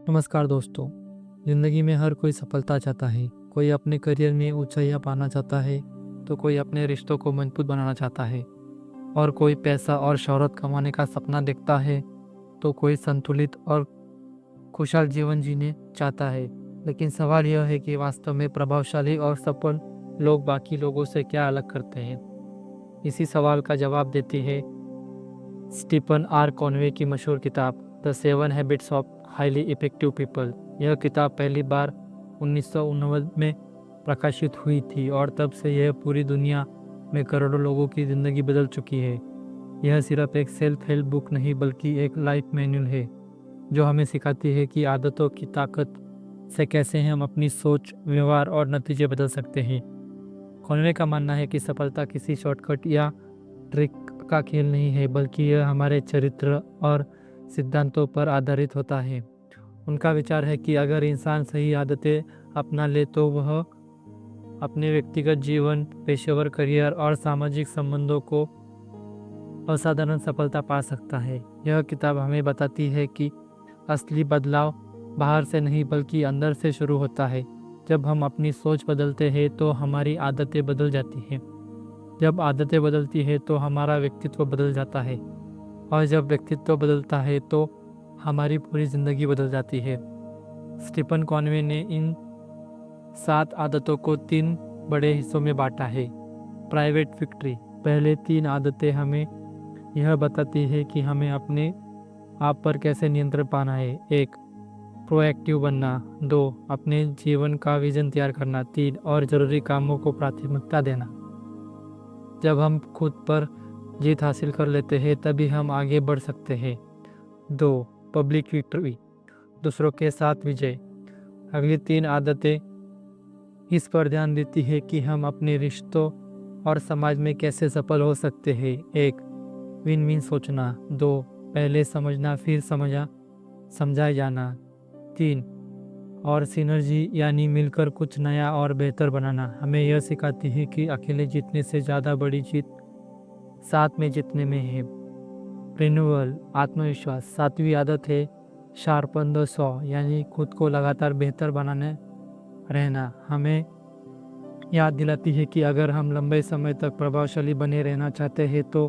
नमस्कार दोस्तों। ज़िंदगी में हर कोई सफलता चाहता है। कोई अपने करियर में ऊंचाइयां पाना चाहता है, तो कोई अपने रिश्तों को मजबूत बनाना चाहता है और कोई पैसा और शोहरत कमाने का सपना देखता है, तो कोई संतुलित और खुशहाल जीवन जीने चाहता है। लेकिन सवाल यह है कि वास्तव में प्रभावशाली और सफल लोग बाकी लोगों से क्या अलग करते हैं। इसी सवाल का जवाब देती है स्टीफन आर कॉनवे की मशहूर किताब the 7 habits of highly effective people. यह किताब पहली बार 1989 में प्रकाशित हुई थी और तब से यह पूरी दुनिया में करोड़ों लोगों की ज़िंदगी बदल चुकी है। यह सिर्फ एक सेल्फ हेल्प बुक नहीं बल्कि एक लाइफ मैनुअल है जो हमें सिखाती है कि आदतों की ताकत से कैसे हम अपनी सोच, व्यवहार और नतीजे बदल सकते हैं। कॉनवे का मानना है कि सफलता किसी शॉर्टकट या ट्रिक का खेल नहीं है, बल्कि यह हमारे चरित्र और सिद्धांतों पर आधारित होता है। उनका विचार है कि अगर इंसान सही आदतें अपना ले तो वह अपने व्यक्तिगत जीवन, पेशेवर करियर और सामाजिक संबंधों को असाधारण सफलता पा सकता है। यह किताब हमें बताती है कि असली बदलाव बाहर से नहीं बल्कि अंदर से शुरू होता है। जब हम अपनी सोच बदलते हैं तो हमारी आदतें बदल जाती हैं। जब आदतें बदलती है तो हमारा व्यक्तित्व बदल जाता है और जब व्यक्तित्व बदलता है तो हमारी पूरी ज़िंदगी बदल जाती है। स्टीफन कॉनवे ने इन 7 आदतों को 3 बड़े हिस्सों में बांटा है। Private victory. पहले 3 आदतें हमें यह बताती है कि हमें अपने आप पर कैसे नियंत्रण पाना है। 1 प्रोएक्टिव बनना। 2 अपने जीवन का विजन तैयार करना। 3 और ज़रूरी कामों को प्राथमिकता देना। जब हम खुद पर जीत हासिल कर लेते हैं तभी हम आगे बढ़ सकते हैं। 2 पब्लिक विक्ट्री। दूसरों के साथ विजय। अगली 3 आदतें इस पर ध्यान देती है कि हम अपने रिश्तों और समाज में कैसे सफल हो सकते हैं। 1 विन विन सोचना। 2 पहले समझना फिर समझाए जाना। 3 और सिनर्जी यानी मिलकर कुछ नया और बेहतर बनाना। हमें यह सिखाती है कि अकेले जीतने से ज़्यादा बड़ी जीत साथ में जीतने में है। रिन्यूअल आत्मविश्वास। 7वीं आदत है शार्पन द सॉ यानी खुद को लगातार बेहतर बनाने रहना। हमें याद दिलाती है कि अगर हम लंबे समय तक प्रभावशाली बने रहना चाहते हैं तो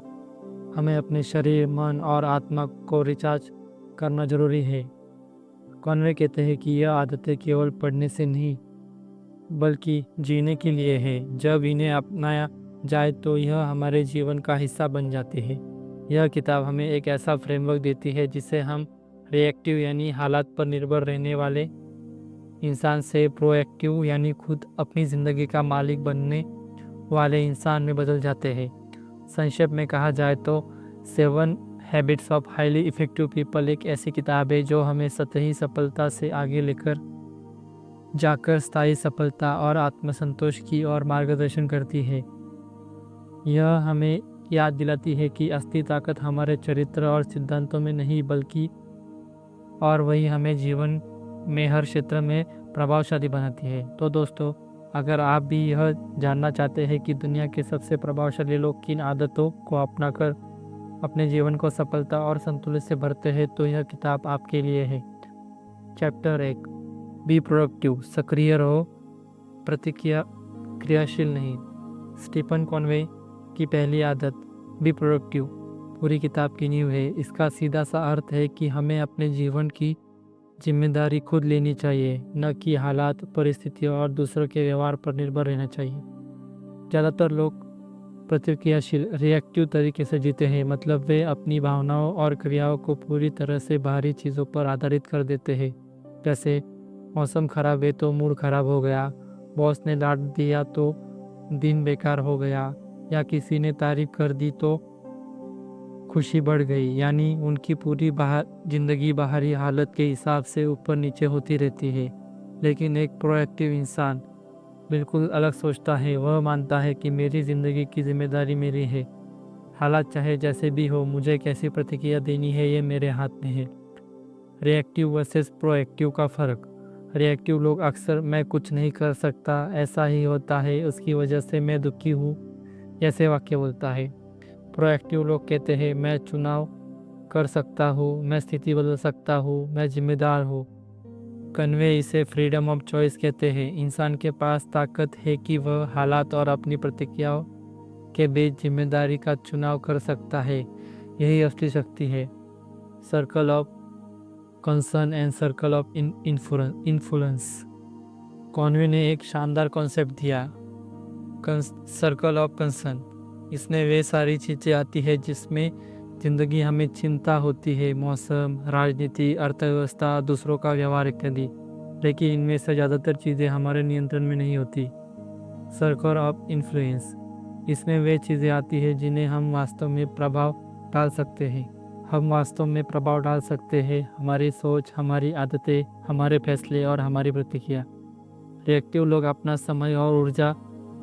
हमें अपने शरीर, मन और आत्मा को रिचार्ज करना जरूरी है। कॉनवे कहते हैं कि यह आदतें केवल पढ़ने से नहीं बल्कि जीने के लिए है। जब इन्हें अपनाया जाए तो यह हमारे जीवन का हिस्सा बन जाती है। यह किताब हमें एक ऐसा फ्रेमवर्क देती है जिसे हम रिएक्टिव यानी हालात पर निर्भर रहने वाले इंसान से प्रोएक्टिव यानी खुद अपनी ज़िंदगी का मालिक बनने वाले इंसान में बदल जाते हैं। संक्षेप में कहा जाए तो 7 habits of highly effective people एक ऐसी किताब है जो हमें सतही सफलता से आगे लेकर जाकर स्थायी सफलता और आत्मसंतोष की ओर मार्गदर्शन करती है। यह हमें याद दिलाती है कि असली ताकत हमारे चरित्र और सिद्धांतों में नहीं बल्कि और वही हमें जीवन में हर क्षेत्र में प्रभावशाली बनाती है। तो दोस्तों, अगर आप भी यह जानना चाहते हैं कि दुनिया के सबसे प्रभावशाली लोग किन आदतों को अपनाकर अपने जीवन को सफलता और संतुलन से भरते हैं, तो यह किताब आपके लिए है। Chapter 1 be productive. सक्रिय रहो, क्रियाशील नहीं। स्टीफन कॉनवे की पहली आदत बी प्रोडक्टिव पूरी किताब की नींव है। इसका सीधा सा अर्थ है कि हमें अपने जीवन की जिम्मेदारी खुद लेनी चाहिए, न कि हालात, परिस्थितियों और दूसरों के व्यवहार पर निर्भर रहना चाहिए। ज़्यादातर लोग प्रतिक्रियाशील रिएक्टिव तरीके से जीते हैं, मतलब वे अपनी भावनाओं और क्रियाओं को पूरी तरह से बाहरी चीज़ों पर आधारित कर देते हैं। जैसे मौसम खराब है तो मूड खराब हो गया, बॉस ने डांट दिया तो दिन बेकार हो गया, या किसी ने तारीफ कर दी तो खुशी बढ़ गई। यानी उनकी पूरी जिंदगी बाहरी हालत के हिसाब से ऊपर नीचे होती रहती है। लेकिन एक प्रोएक्टिव इंसान बिल्कुल अलग सोचता है। वह मानता है कि मेरी ज़िंदगी की जिम्मेदारी मेरी है। हालात चाहे जैसे भी हो, मुझे कैसी प्रतिक्रिया देनी है ये मेरे हाथ में है। रिएक्टिव वर्सेस प्रोएक्टिव का फ़र्क। रिएक्टिव लोग अक्सर मैं कुछ नहीं कर सकता, ऐसा ही होता है, उसकी वजह से मैं दुखी हूँ जैसे वाक्य बोलता है। प्रोएक्टिव लोग कहते हैं मैं चुनाव कर सकता हूँ, मैं स्थिति बदल सकता हूँ, मैं जिम्मेदार हूँ। कन्वे इसे फ्रीडम ऑफ चॉइस कहते हैं। इंसान के पास ताकत है कि वह हालात और अपनी प्रतिक्रियाओं के बीच जिम्मेदारी का चुनाव कर सकता है। यही असली शक्ति है। Circle of concern and circle of influence. Conway ने एक शानदार कॉन्सेप्ट दिया, सर्कल ऑफ कंसर्न। इसमें वे सारी चीज़ें आती है जिसमें जिंदगी हमें चिंता होती है, मौसम, राजनीति, अर्थव्यवस्था, दूसरों का व्यवहार इत्यादि। लेकिन इनमें से ज़्यादातर चीज़ें हमारे नियंत्रण में नहीं होती। Circle of influence. इसमें वे चीज़ें आती है जिन्हें हम वास्तव में प्रभाव डाल सकते हैं। हम वास्तव में प्रभाव डाल सकते हैं, हमारी सोच, हमारी आदतें, हमारे फैसले और हमारी प्रतिक्रिया। रिएक्टिव लोग अपना समय और ऊर्जा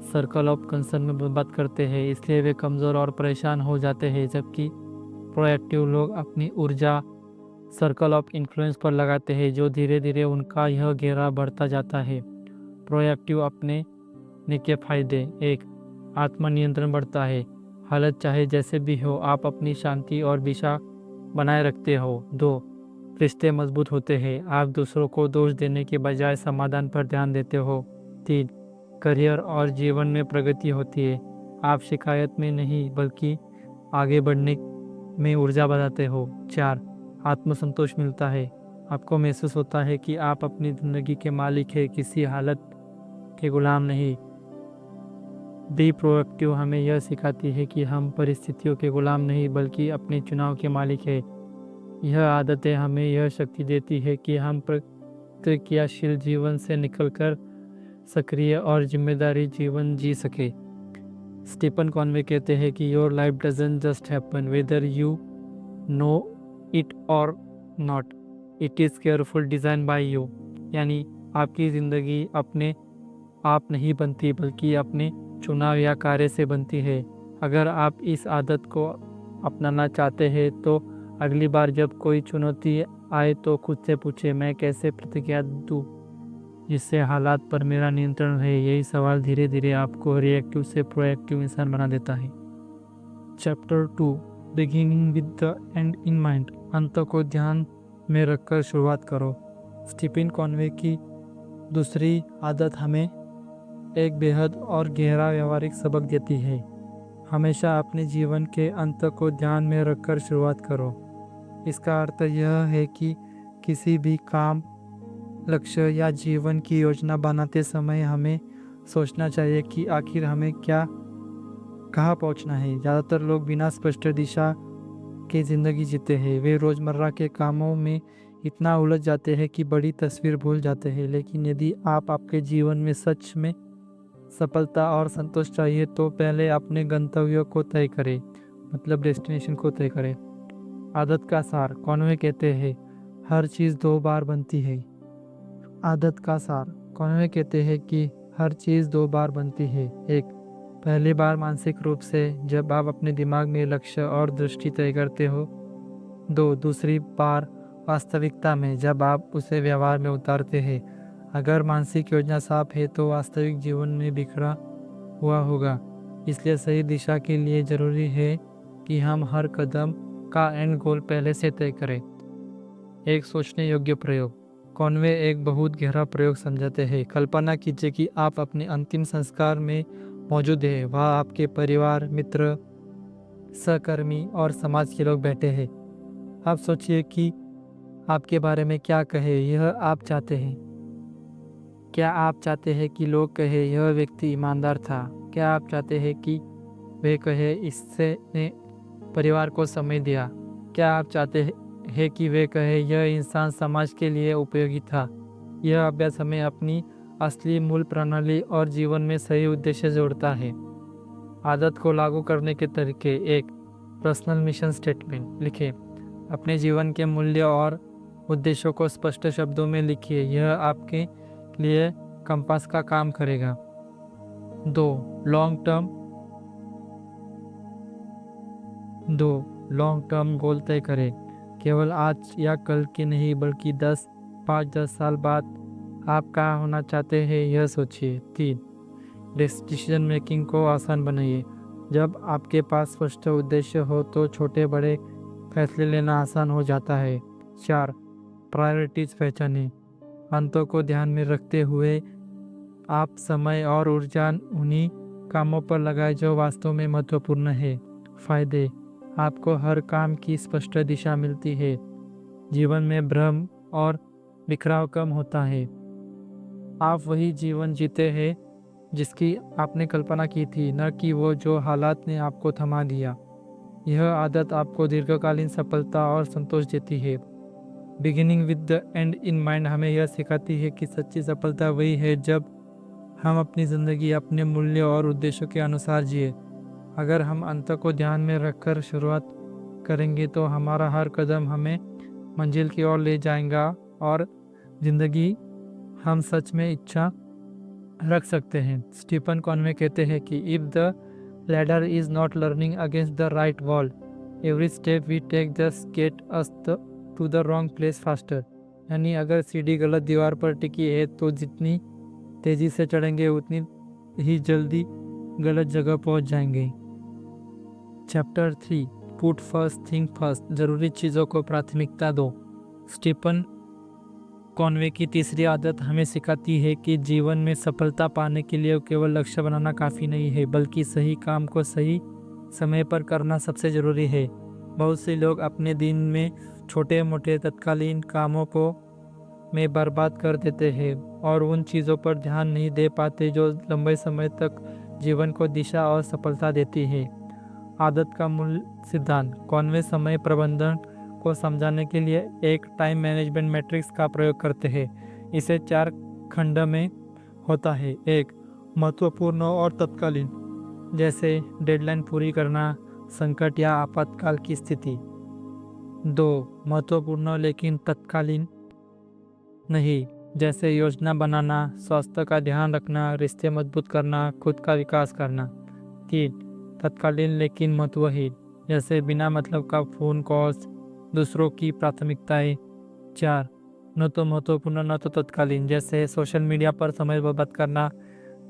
सर्कल ऑफ कंसर्न में बर्बाद करते हैं, इसलिए वे कमज़ोर और परेशान हो जाते हैं, जबकि प्रोएक्टिव लोग अपनी ऊर्जा सर्कल ऑफ इन्फ्लुएंस पर लगाते हैं, जो धीरे धीरे उनका यह घेरा बढ़ता जाता है। प्रोएक्टिव अपने के फायदे। 1. आत्मनियंत्रण बढ़ता है। हालत चाहे जैसे भी हो, आप अपनी शांति और दिशा बनाए रखते हो। 2. रिश्ते मजबूत होते हैं। आप दूसरों को दोष देने के बजाय समाधान पर ध्यान देते हो। 3. करियर और जीवन में प्रगति होती है। आप शिकायत में नहीं बल्कि आगे बढ़ने में ऊर्जा बढ़ाते हो। 4. आत्मसंतोष मिलता है। आपको महसूस होता है कि आप अपनी ज़िंदगी के मालिक हैं, किसी हालत के गुलाम नहीं। बी प्रोएक्टिव हमें यह सिखाती है कि हम परिस्थितियों के गुलाम नहीं बल्कि अपने चुनाव के मालिक हैं। यह आदतें हमें यह शक्ति देती है कि हम प्रतिक्रियाशील जीवन से निकलकर सक्रिय और जिम्मेदारी जीवन जी सके। स्टीफन कॉन्वे कहते हैं कि your life doesn't just happen whether you know it और not, it is careful design by you. यानी आपकी ज़िंदगी अपने आप नहीं बनती बल्कि अपने चुनाव या कार्य से बनती है। अगर आप इस आदत को अपनाना चाहते हैं तो अगली बार जब कोई चुनौती आए तो खुद से पूछे, मैं कैसे प्रतिक्रिया दूँ जिससे हालात पर मेरा नियंत्रण रहे। यही सवाल धीरे धीरे आपको रिएक्टिव से प्रोएक्टिव इंसान बना देता है। Chapter 2, beginning with the and in mind. अंत को ध्यान में रखकर शुरुआत करो। स्टीफन कॉन्वे की दूसरी आदत हमें एक बेहद और गहरा व्यवहारिक सबक देती है। हमेशा अपने जीवन के अंत को ध्यान में रखकर शुरुआत करो। इसका अर्थ यह है कि किसी भी काम, लक्ष्य या जीवन की योजना बनाते समय हमें सोचना चाहिए कि आखिर हमें कहाँ पहुंचना है। ज़्यादातर लोग बिना स्पष्ट दिशा के ज़िंदगी जीते हैं। वे रोज़मर्रा के कामों में इतना उलझ जाते हैं कि बड़ी तस्वीर भूल जाते हैं। लेकिन यदि आप आपके जीवन में सच में सफलता और संतोष चाहिए तो पहले अपने गंतव्य को तय करें, मतलब डेस्टिनेशन को तय करें। आदत का सार। कॉन्वे कहते हैं हर चीज़ 2 बार बनती है। आदत का सार। कॉन्वे कहते हैं कि हर चीज़ 2 बार बनती है। 1. पहली बार मानसिक रूप से, जब आप अपने दिमाग में लक्ष्य और दृष्टि तय करते हो। 2. दूसरी बार वास्तविकता में, जब आप उसे व्यवहार में उतारते हैं। अगर मानसिक योजना साफ है तो वास्तविक जीवन में बिखरा हुआ होगा। इसलिए सही दिशा के लिए ज़रूरी है कि हम हर कदम का एंड गोल पहले से तय करें। एक सोचने योग्य प्रयोग। कॉन्वे एक बहुत गहरा प्रयोग समझाते हैं। कल्पना कीजिए कि आप अपने अंतिम संस्कार में मौजूद हैं। वहाँ आपके परिवार, मित्र, सहकर्मी और समाज के लोग बैठे हैं। आप सोचिए कि आपके बारे में क्या कहे यह आप चाहते हैं। क्या आप चाहते हैं कि लोग कहे यह व्यक्ति ईमानदार था? क्या आप चाहते हैं कि वे कहे इससे ने परिवार को समय दिया? क्या आप चाहते हैं कि वे कहे यह इंसान समाज के लिए उपयोगी था? यह अभ्यास हमें अपनी असली मूल प्रणाली और जीवन में सही उद्देश्य जोड़ता है। आदत को लागू करने के तरीके। 1. पर्सनल मिशन स्टेटमेंट लिखें। अपने जीवन के मूल्य और उद्देश्यों को स्पष्ट शब्दों में लिखिए। यह आपके लिए कंपास का काम करेगा। 2. लॉन्ग टर्म गोल तय करें। केवल आज या कल के नहीं बल्कि 5-10 साल बाद आप कहाँ होना चाहते हैं यह सोचिए। 3. डिसीजन मेकिंग को आसान बनाइए। जब आपके पास स्पष्ट उद्देश्य हो तो छोटे बड़े फैसले लेना आसान हो जाता है। 4. प्रायोरिटीज पहचानें। अंतों को ध्यान में रखते हुए आप समय और ऊर्जा उन्हीं कामों पर लगाए जो वास्तव में महत्वपूर्ण है। फायदे: आपको हर काम की स्पष्ट दिशा मिलती है। जीवन में भ्रम और बिखराव कम होता है। आप वही जीवन जीते हैं जिसकी आपने कल्पना की थी, न कि वो जो हालात ने आपको थमा दिया। यह आदत आपको दीर्घकालीन सफलता और संतोष देती है। Beginning with the and in mind हमें यह सिखाती है कि सच्ची सफलता वही है जब हम अपनी ज़िंदगी अपने मूल्य और उद्देश्यों के अनुसार जिए। अगर हम अंत को ध्यान में रखकर शुरुआत करेंगे तो हमारा हर कदम हमें मंजिल की ओर ले जाएगा और ज़िंदगी हम सच में इच्छा रख सकते हैं। स्टीफन कॉनवे कहते हैं कि if the ladder is not leaning against the right wall, every step we take just get us to the wrong place faster. यानी अगर सीढ़ी गलत दीवार पर टिकी है तो जितनी तेज़ी से चढ़ेंगे उतनी ही जल्दी गलत जगह पहुंच जाएंगे। Chapter 3, put first thing first, ज़रूरी चीज़ों को प्राथमिकता दो। स्टीफन कॉनवे की तीसरी आदत हमें सिखाती है कि जीवन में सफलता पाने के लिए केवल लक्ष्य बनाना काफ़ी नहीं है, बल्कि सही काम को सही समय पर करना सबसे ज़रूरी है। बहुत से लोग अपने दिन में छोटे मोटे तत्कालीन कामों को में बर्बाद कर देते हैं और उन चीज़ों पर ध्यान नहीं दे पाते जो लंबे समय तक जीवन को दिशा और सफलता देती है। आदत का मूल सिद्धांत: कॉनवे समय प्रबंधन को समझाने के लिए एक टाइम मैनेजमेंट मैट्रिक्स का प्रयोग करते हैं। इसे 4 खंड में होता है। 1, महत्वपूर्ण और तत्कालीन, जैसे डेडलाइन पूरी करना, संकट या आपातकाल की स्थिति। 2, महत्वपूर्ण लेकिन तत्कालीन नहीं, जैसे योजना बनाना, स्वास्थ्य का ध्यान रखना, रिश्ते मजबूत करना, खुद का विकास करना। 3, तत्कालीन लेकिन महत्वहीन, जैसे बिना मतलब का फ़ोन कॉल्स, दूसरों की प्राथमिकताएं। 4, न तो महत्वपूर्ण न तो तत्कालीन, जैसे सोशल मीडिया पर समय बर्बाद करना,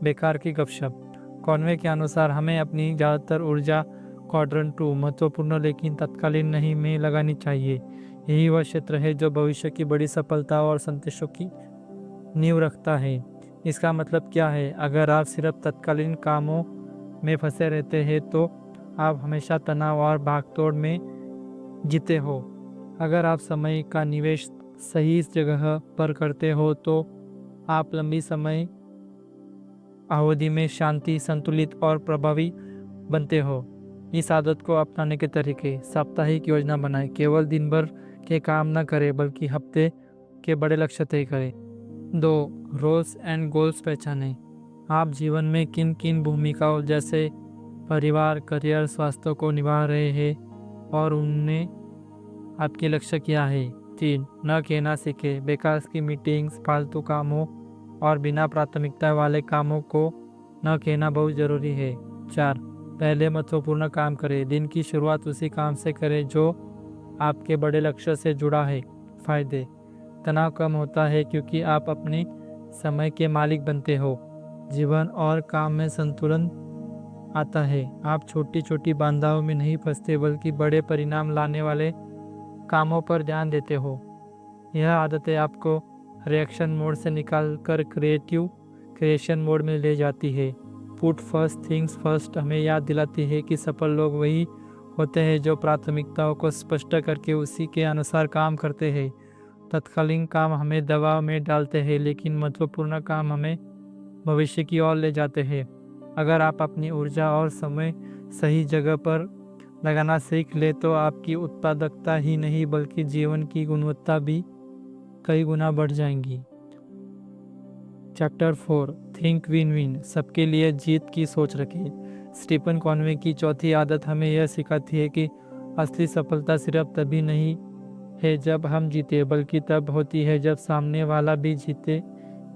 बेकार की गपशप। कॉनवे के अनुसार हमें अपनी ज़्यादातर ऊर्जा क्वाड्रेंट 2, महत्वपूर्ण लेकिन तत्कालीन नहीं, में लगानी चाहिए। यही वह क्षेत्र है जो भविष्य की बड़ी सफलता और संतोषों की नींव रखता है। इसका मतलब क्या है? अगर आप सिर्फ तत्कालीन कामों में फंसे रहते हैं तो आप हमेशा तनाव और भागदौड़ में जीते हो। अगर आप समय का निवेश सही जगह पर करते हो तो आप लंबी समय अवधि में शांति, संतुलित और प्रभावी बनते हो। इस आदत को अपनाने के तरीके: साप्ताहिक योजना बनाएं, केवल दिन भर के काम न करें बल्कि हफ्ते के बड़े लक्ष्य तय करें। 2, रोल्स एंड गोल्स पहचानें, आप जीवन में किन किन भूमिकाओं जैसे परिवार, करियर, स्वास्थ्य को निभा रहे हैं और उनमें आपके लक्ष्य क्या है। 3, न कहना सीखें, बेकार की मीटिंग्स, फालतू कामों और बिना प्राथमिकता वाले कामों को न कहना बहुत ज़रूरी है। 4, पहले महत्वपूर्ण काम करें, दिन की शुरुआत उसी काम से करें जो आपके बड़े लक्ष्य से जुड़ा है। फायदे: तनाव कम होता है क्योंकि आप अपने समय के मालिक बनते हो। जीवन और काम में संतुलन आता है। आप छोटी छोटी बाधाओं में नहीं फंसते बल्कि बड़े परिणाम लाने वाले कामों पर ध्यान देते हो। यह आदतें आपको रिएक्शन मोड से निकालकर क्रिएशन मोड में ले जाती है। पुट फर्स्ट थिंग्स फर्स्ट हमें याद दिलाती है कि सफल लोग वही होते हैं जो प्राथमिकताओं को स्पष्ट करके उसी के अनुसार काम करते हैं। तत्कालीन काम हमें दबाव में डालते हैं लेकिन महत्वपूर्ण काम हमें भविष्य की ओर ले जाते हैं। अगर आप अपनी ऊर्जा और समय सही जगह पर लगाना सीख ले तो आपकी उत्पादकता ही नहीं बल्कि जीवन की गुणवत्ता भी कई गुना बढ़ जाएंगी। चैप्टर 4, थिंक विन विन, सबके लिए जीत की सोच रखें। स्टीफन कॉनवे की चौथी आदत हमें यह सिखाती है कि असली सफलता सिर्फ तभी नहीं है जब हम जीते बल्कि तब होती है जब सामने वाला भी जीते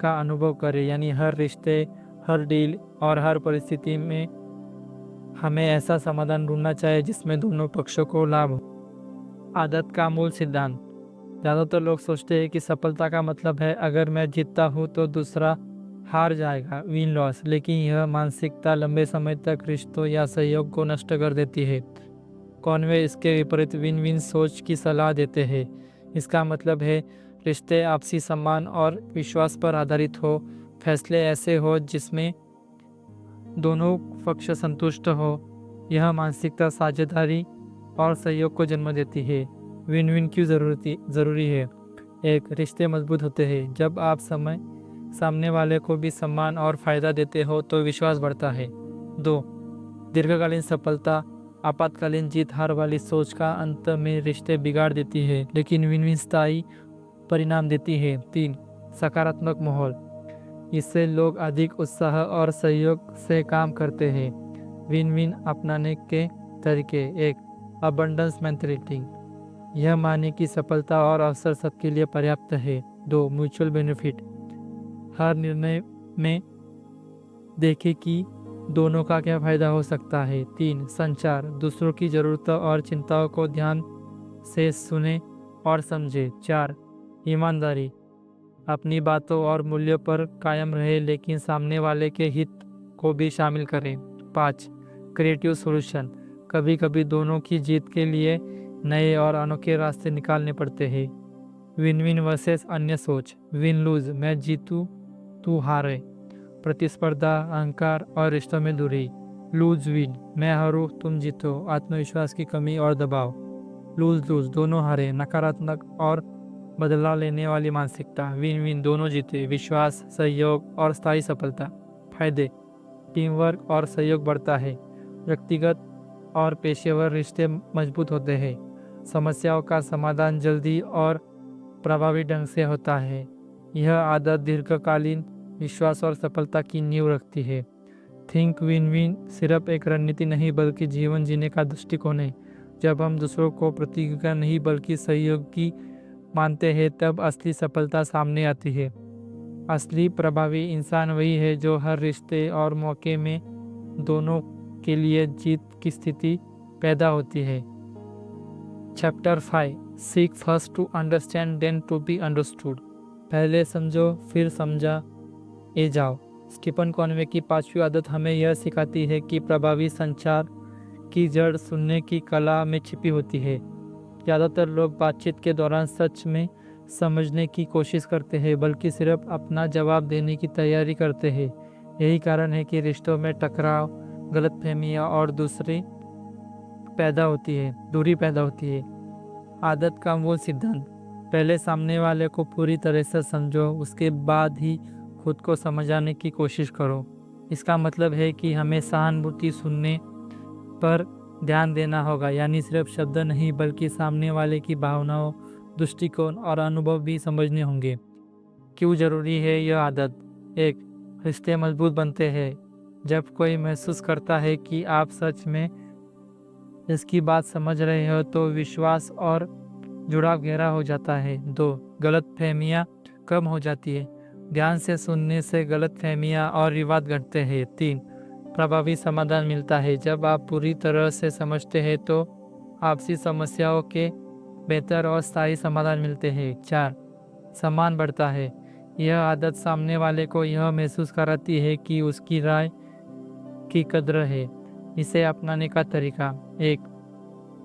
का अनुभव करे। यानी हर रिश्ते, हर डील और हर परिस्थिति में हमें ऐसा समाधान ढूंढना चाहिए जिसमें दोनों पक्षों को लाभ हो। आदत का मूल सिद्धांत: ज़्यादातर लोग सोचते हैं कि सफलता का मतलब है अगर मैं जीतता हूँ तो दूसरा हार जाएगा, विन लॉस, लेकिन यह मानसिकता लंबे समय तक रिश्तों या सहयोग को नष्ट कर देती है। कॉनवे इसके विपरीत विन विन सोच की सलाह देते हैं। इसका मतलब है रिश्ते आपसी सम्मान और विश्वास पर आधारित हो। फैसले ऐसे हो जिसमें दोनों पक्ष संतुष्ट हो। यह मानसिकता साझेदारी और सहयोग को जन्म देती है। विन विन क्यों ज़रूरी है? एक, रिश्ते मजबूत होते हैं जब आप सामने वाले को भी सम्मान और फायदा देते हो तो विश्वास बढ़ता है। 2, दीर्घकालीन सफलता। आपातकालीन जीत हार वाली सोच का अंत में रिश्ते बिगाड़ देती है, लेकिन विन विन स्थायी परिणाम देती है। 3, सकारात्मक माहौल। इससे लोग अधिक उत्साह और सहयोग से काम करते हैं। विन विन अपनाने के तरीके। एक, अबंडेंस मेंटालिटी। यह माने कि सफलता और अवसर सबके लिए पर्याप्त है। 2, म्यूचुअल बेनिफिट। हर निर्णय में देखें कि दोनों का क्या फायदा हो सकता है। 3, संचार। दूसरों की ज़रूरतों और चिंताओं को ध्यान से सुने और समझे। 4, ईमानदारी। अपनी बातों और मूल्यों पर कायम रहे लेकिन सामने वाले के हित को भी शामिल करें। 5, क्रिएटिव सॉल्यूशन। कभी कभी दोनों की जीत के लिए नए और अनोखे रास्ते निकालने पड़ते हैं। विन विन वर्सेस अन्य सोच। विन लूज, मैं जीतूं तू हारे, प्रतिस्पर्धा, अहंकार और रिश्तों में दूरी। लूज विन, मैं हारूं तुम जीतो, आत्मविश्वास की कमी और दबाव। लूज लूज, दोनों हारे, नकारात्मक और बदलाव लेने वाली मानसिकता। विन विन, दोनों जीते, विश्वास, सहयोग और स्थायी सफलता। फायदे, टीम वर्क और सहयोग बढ़ता है, व्यक्तिगत और पेशेवर रिश्ते मजबूत होते हैं, समस्याओं का समाधान जल्दी और प्रभावी ढंग से होता है। यह आदत दीर्घकालीन विश्वास और सफलता की नींव रखती है। थिंक विन विन सिर्फ एक रणनीति नहीं बल्कि जीवन जीने का दृष्टिकोण है। जब हम दूसरों को प्रतियोगिता नहीं बल्कि सहयोगी मानते हैं तब असली सफलता सामने आती है। असली प्रभावी इंसान वही है जो हर रिश्ते और मौके में दोनों के लिए जीत की स्थिति पैदा होती है। Chapter 5, seek first to understand then to be understood. पहले समझो फिर समझा ए जाओ। स्टीफन कॉनवे की 5वीं आदत हमें यह सिखाती है कि प्रभावी संचार की जड़ सुनने की कला में छिपी होती है। ज़्यादातर लोग बातचीत के दौरान सच में समझने की कोशिश करते हैं बल्कि सिर्फ अपना जवाब देने की तैयारी करते हैं। यही कारण है कि रिश्तों में टकराव, गलतफहमियां और दूरी पैदा होती है। आदत का मूल सिद्धांत, पहले सामने वाले को पूरी तरह से समझो, उसके बाद ही खुद को समझाने की कोशिश करो। इसका मतलब है कि हमें सहानुभूति सुनने पर ध्यान देना होगा, यानी सिर्फ शब्द नहीं बल्कि सामने वाले की भावनाओं, दृष्टिकोण और अनुभव भी समझने होंगे। क्यों जरूरी है यह आदत? 1, रिश्ते मजबूत बनते हैं जब कोई महसूस करता है कि आप सच में इसकी बात समझ रहे हो तो विश्वास और जुड़ाव गहरा हो जाता है। 2, गलतफहमियां कम हो जाती है, ध्यान से सुनने से गलतफहमियां और विवाद घटते हैं। 3, प्रभावी समाधान मिलता है, जब आप पूरी तरह से समझते हैं तो आपसी समस्याओं के बेहतर और स्थायी समाधान मिलते हैं। 4, सम्मान बढ़ता है, यह आदत सामने वाले को यह महसूस कराती है कि उसकी राय की कद्र है। इसे अपनाने का तरीका। 1,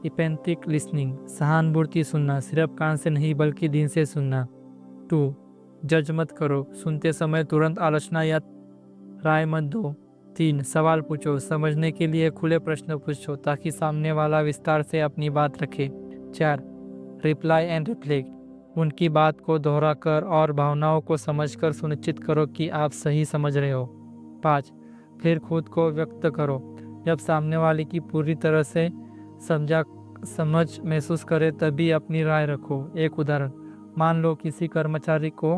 इपेंथिक लिसनिंग, सहानुभूति सुनना, सिर्फ कान से नहीं बल्कि दिल से सुनना। 2, जज मत करो, सुनते समय तुरंत आलोचना या राय मत दो। 3, सवाल पूछो, समझने के लिए खुले प्रश्न पूछो ताकि सामने वाला विस्तार से अपनी बात रखे। 4, रिप्लाई एंड रिफ्लेक्ट, उनकी बात को दोहराकर और भावनाओं को समझकर सुनिश्चित करो कि आप सही समझ रहे हो। 5, फिर खुद को व्यक्त करो, जब सामने वाले की पूरी तरह से समझ महसूस करे तभी अपनी राय रखो। एक उदाहरण, मान लो किसी कर्मचारी को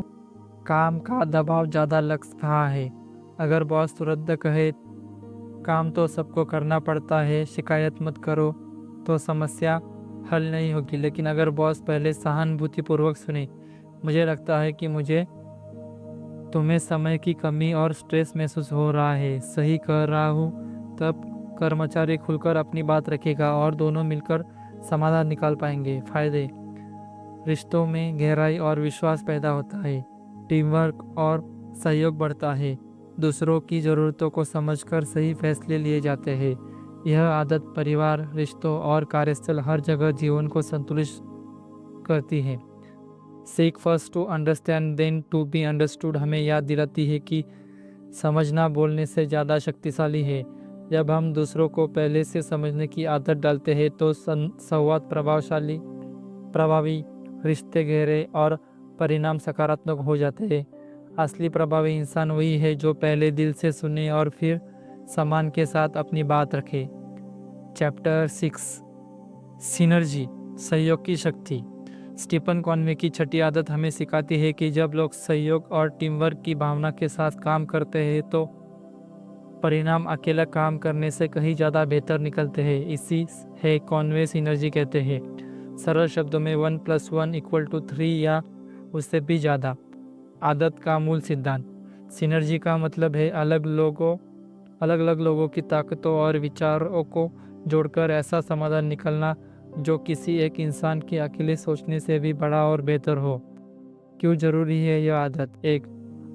काम का दबाव ज़्यादा लग रहा है। अगर बॉस तुरंत कहे काम तो सबको करना पड़ता है, शिकायत मत करो, तो समस्या हल नहीं होगी। लेकिन अगर बॉस पहले सहानुभूतिपूर्वक सुने, मुझे लगता है कि तुम्हें समय की कमी और स्ट्रेस महसूस हो रहा है, सही कह रहा हूँ, तब कर्मचारी खुलकर अपनी बात रखेगा और दोनों मिलकर समाधान निकाल पाएंगे। फायदे, रिश्तों में गहराई और विश्वास पैदा होता है, टीम वर्क और सहयोग बढ़ता है, दूसरों की ज़रूरतों को समझकर सही फैसले लिए जाते हैं। यह आदत परिवार, रिश्तों और कार्यस्थल हर जगह जीवन को संतुलित करती है। Seek first to understand then to be understood हमें याद दिलाती है कि समझना बोलने से ज़्यादा शक्तिशाली है। जब हम दूसरों को पहले से समझने की आदत डालते हैं तो संवाद प्रभावी, रिश्ते गहरे और परिणाम सकारात्मक हो जाते हैं। असली प्रभावी इंसान वही है जो पहले दिल से सुने और फिर सम्मान के साथ अपनी बात रखे। चैप्टर 6 सिनर्जी सहयोग की शक्ति। स्टीफन कॉनवे की छठी आदत हमें सिखाती है कि जब लोग सहयोग और टीम वर्क की भावना के साथ काम करते हैं तो परिणाम अकेला काम करने से कहीं ज़्यादा बेहतर निकलते हैं। इसी है कॉनवे सिनर्जी कहते हैं। सरल शब्दों में 1+1=3 या उससे भी ज़्यादा। आदत का मूल सिद्धांत। सिनर्जी का मतलब है अलग अलग लोगों की ताकतों और विचारों को जोड़कर ऐसा समाधान निकलना जो किसी एक इंसान के अकेले सोचने से भी बड़ा और बेहतर हो। क्यों जरूरी है यह आदत? एक,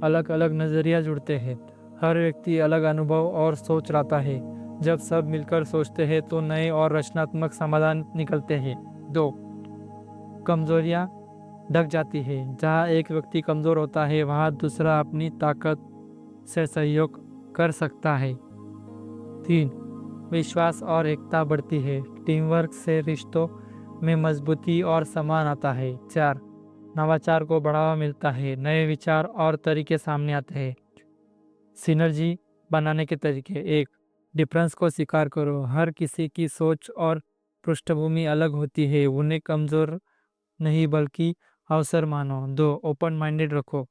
अलग अलग नज़रिया जुड़ते हैं। हर व्यक्ति अलग अनुभव और सोच लाता है। जब सब मिलकर सोचते हैं तो नए और रचनात्मक समाधान निकलते हैं। 2, कमजोरियाँ ढक जाती है। जहाँ एक व्यक्ति कमज़ोर होता है वहाँ दूसरा अपनी ताकत से सहयोग कर सकता है। 3, विश्वास और एकता बढ़ती है। टीम वर्क से रिश्तों में मजबूती और सम्मान आता है। 4, नवाचार को बढ़ावा मिलता है। नए विचार और तरीके सामने आते हैं। सिनर्जी बनाने के तरीके। 1, डिफरेंस को स्वीकार करो। हर किसी की सोच और पृष्ठभूमि अलग होती है। उन्हें कमज़ोर नहीं बल्कि अवसर मानो। 2, ओपन माइंडेड रखो।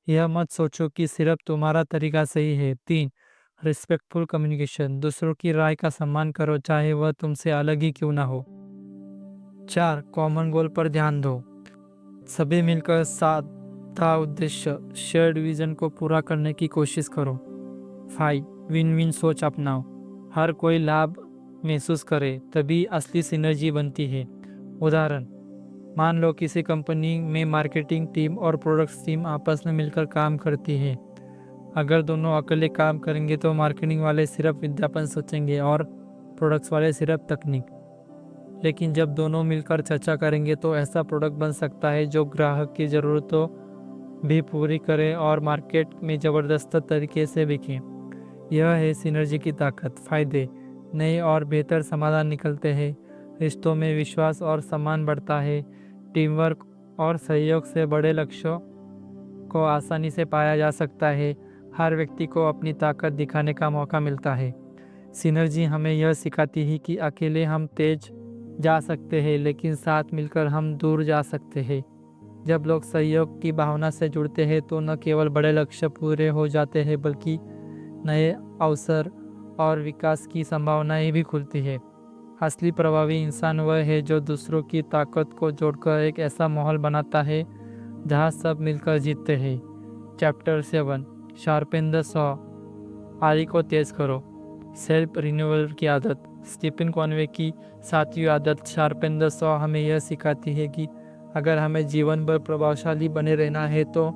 यह मत सोचो कि सिर्फ तुम्हारा तरीका सही है। 3, रिस्पेक्टफुल कम्युनिकेशन। दूसरों की राय का सम्मान करो चाहे वह तुमसे अलग ही क्यों ना हो। 4, कॉमन गोल पर ध्यान दो। सभी मिलकर साधा उद्देश्य शेयर्ड विजन को पूरा करने की कोशिश करो। 5, विन विन सोच अपनाओ। हर कोई लाभ महसूस करे तभी असली सिनर्जी बनती है। उदाहरण, मान लो किसी कंपनी में मार्केटिंग टीम और प्रोडक्ट्स टीम आपस में मिलकर काम करती है। अगर दोनों अकेले काम करेंगे तो मार्केटिंग वाले सिर्फ विज्ञापन सोचेंगे और प्रोडक्ट्स वाले सिर्फ तकनीक। लेकिन जब दोनों मिलकर चर्चा करेंगे तो ऐसा प्रोडक्ट बन सकता है जो ग्राहक की ज़रूरतों भी पूरी करे और मार्केट में ज़बरदस्त तरीके से बिके। यह है सिनर्जी की ताकत। फ़ायदे, नए और बेहतर समाधान निकलते हैं। रिश्तों में विश्वास और सम्मान बढ़ता है। टीम वर्क और सहयोग से बड़े लक्ष्यों को आसानी से पाया जा सकता है। हर व्यक्ति को अपनी ताकत दिखाने का मौका मिलता है। सिनर्जी हमें यह सिखाती है कि अकेले हम तेज जा सकते हैं लेकिन साथ मिलकर हम दूर जा सकते हैं। जब लोग सहयोग की भावना से जुड़ते हैं तो न केवल बड़े लक्ष्य पूरे हो जाते हैं बल्कि नए अवसर और विकास की संभावनाएं भी खुलती है। असली प्रभावी इंसान वह है जो दूसरों की ताकत को जोड़कर एक ऐसा माहौल बनाता है जहां सब मिलकर जीतते हैं। Chapter 7 sharpen the saw. आरी को तेज करो। सेल्फ रिन्यूअल की आदत। स्टीफन कॉनवे की 7वीं आदत शार्पेन द सॉ हमें यह सिखाती है कि अगर हमें जीवन भर प्रभावशाली बने रहना है तो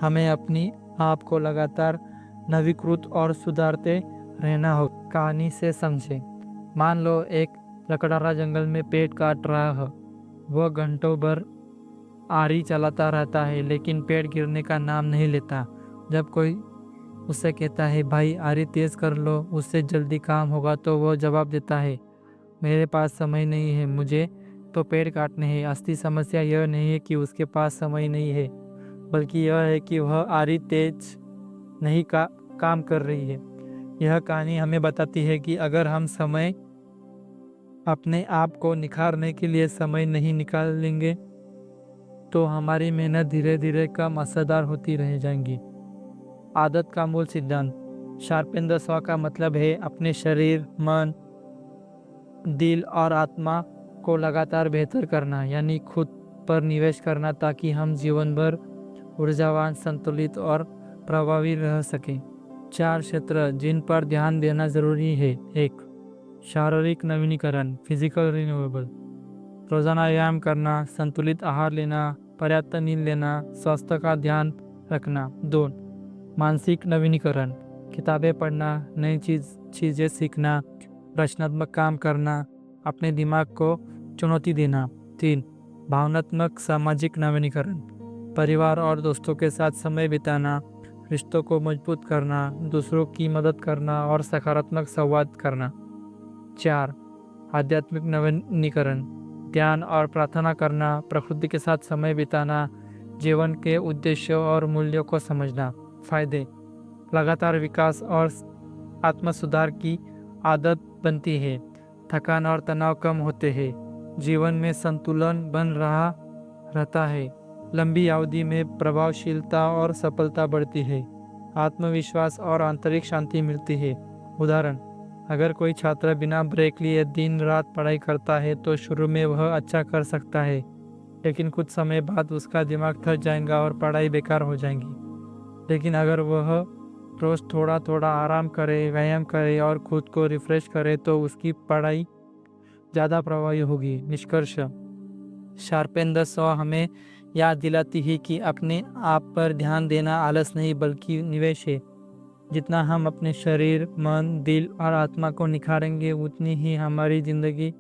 हमें अपनी आप को लगातार नवीकृत और सुधारते रहना हो। कहानी से समझें। मान लो एक लकड़हारा जंगल में पेड़ काट रहा है। वह घंटों भर आरी चलाता रहता है लेकिन पेड़ गिरने का नाम नहीं लेता। जब कोई उससे कहता है भाई आरी तेज कर लो, उससे जल्दी काम होगा, तो वह जवाब देता है मेरे पास समय नहीं है, मुझे तो पेड़ काटने हैं। असली समस्या यह नहीं है कि उसके पास समय नहीं है बल्कि यह है कि वह आरी तेज नहीं काम कर रही है। यह कहानी हमें बताती है कि अगर हम अपने आप को निखारने के लिए समय नहीं निकालेंगे तो हमारी मेहनत धीरे धीरे कम असरदार होती रह जाएंगी। आदत का मूल सिद्धांत। शार्पेन द सॉ का मतलब है अपने शरीर, मन, दिल और आत्मा को लगातार बेहतर करना, यानी खुद पर निवेश करना ताकि हम जीवन भर ऊर्जावान, संतुलित और प्रभावी रह सकें। 4 क्षेत्र जिन पर ध्यान देना जरूरी है। 1, शारीरिक नवीनीकरण, फिजिकल रिन्यूएबल। रोजाना व्यायाम करना, संतुलित आहार लेना, पर्याप्त नींद लेना, स्वास्थ्य का ध्यान रखना। 2, मानसिक नवीनीकरण, किताबें पढ़ना, नई चीज़ें सीखना, रचनात्मक काम करना, अपने दिमाग को चुनौती देना। 3, भावनात्मक सामाजिक नवीनीकरण, परिवार और दोस्तों के साथ समय बिताना, रिश्तों को मजबूत करना, दूसरों की मदद करना और सकारात्मक संवाद करना। 4. आध्यात्मिक नवीनीकरण, ध्यान और प्रार्थना करना, प्रकृति के साथ समय बिताना, जीवन के उद्देश्य और मूल्यों को समझना। फायदे: लगातार विकास और आत्म सुधार की आदत बनती है, थकान और तनाव कम होते हैं, जीवन में संतुलन बन रहा रहता है, लंबी अवधि में प्रभावशीलता और सफलता बढ़ती है, आत्मविश्वास और आंतरिक शांति मिलती है। उदाहरण: अगर कोई छात्र बिना ब्रेक लिए दिन रात पढ़ाई करता है तो शुरू में वह अच्छा कर सकता है, लेकिन कुछ समय बाद उसका दिमाग थक जाएगा और पढ़ाई बेकार हो जाएगी। लेकिन अगर वह रोज थोड़ा थोड़ा आराम करे, व्यायाम करे और खुद को रिफ्रेश करे तो उसकी पढ़ाई ज़्यादा प्रभावी होगी। निष्कर्ष: शार्पेन द सॉ हमें याद दिलाती है कि अपने आप पर ध्यान देना आलस नहीं बल्कि निवेश है। जितना हम अपने शरीर, मन, दिल और आत्मा को निखारेंगे उतनी ही हमारी जिंदगी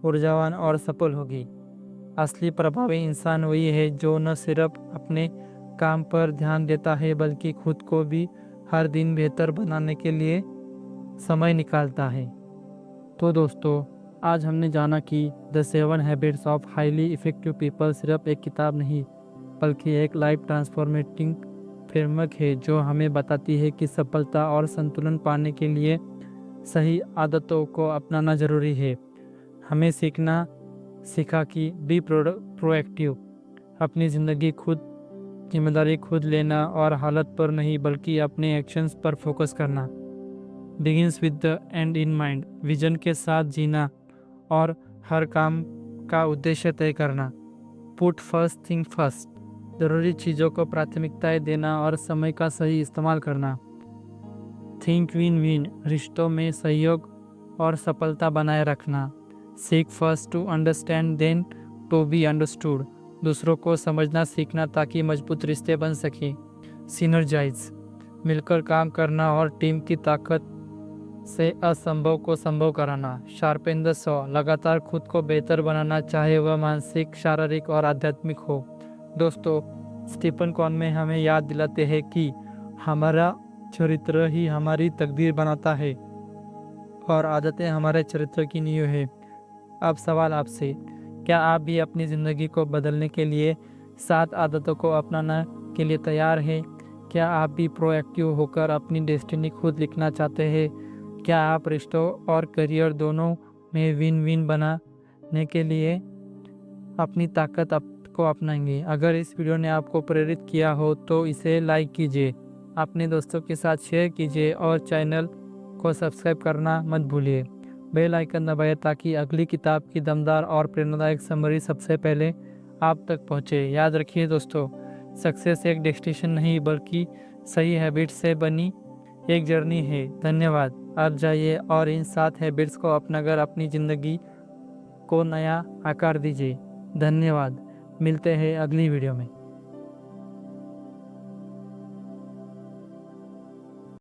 ऊर्जावान और सफल होगी। असली प्रभावी इंसान वही है जो न सिर्फ अपने काम पर ध्यान देता है बल्कि खुद को भी हर दिन बेहतर बनाने के लिए समय निकालता है। तो दोस्तों, आज हमने जाना कि the 7 habits of highly effective people सिर्फ एक किताब नहीं बल्कि एक लाइफ ट्रांसफॉर्मेटिंग फ्रेमवर्क है जो हमें बताती है कि सफलता और संतुलन पाने के लिए सही आदतों को अपनाना जरूरी है। हमें सीखा कि बी प्रोएक्टिव, अपनी ज़िंदगी खुद, जिम्मेदारी खुद लेना और हालत पर नहीं बल्कि अपने एक्शंस पर फोकस करना। Begins with the and in mind, vision के साथ जीना और हर काम का उद्देश्य तय करना। पुट फर्स्ट थिंग फर्स्ट, ज़रूरी चीज़ों को प्राथमिकताएं देना और समय का सही इस्तेमाल करना। थिंक विन विन, रिश्तों में सहयोग और सफलता बनाए रखना। Seek first to understand then to be understood, दूसरों को समझना सीखना ताकि मजबूत रिश्ते बन सके। सिनर्जाइज, मिलकर काम करना और टीम की ताकत से असंभव को संभव कराना। शार्पेन द सॉ, लगातार खुद को बेहतर बनाना, चाहे वह मानसिक, शारीरिक और आध्यात्मिक हो। दोस्तों, स्टीफन कॉनवे हमें याद दिलाते हैं कि हमारा चरित्र ही हमारी तकदीर बनाता है और आदतें हमारे चरित्र की नींव है। अब सवाल आपसे, क्या आप भी अपनी ज़िंदगी को बदलने के लिए 7 आदतों को अपनाने के लिए तैयार हैं? क्या आप भी प्रोएक्टिव होकर अपनी डेस्टिनी खुद लिखना चाहते हैं? क्या आप रिश्तों और करियर दोनों में विन विन बनाने के लिए अपनी ताकत को अपनाएंगे? अगर इस वीडियो ने आपको प्रेरित किया हो तो इसे लाइक कीजिए, अपने दोस्तों के साथ शेयर कीजिए और चैनल को सब्सक्राइब करना मत भूलिए। बेल आइकन दबाइए ताकि अगली किताब की दमदार और प्रेरणादायक समरी सबसे पहले आप तक पहुंचे। याद रखिए दोस्तों, सक्सेस एक डेस्टिनेशन नहीं बल्कि सही हैबिट से बनी एक जर्नी है। धन्यवाद। अब जाइए और इन 7 हैबिट्स को अपनाकर अपनी ज़िंदगी को नया आकार दीजिए। धन्यवाद। मिलते हैं अगली वीडियो में।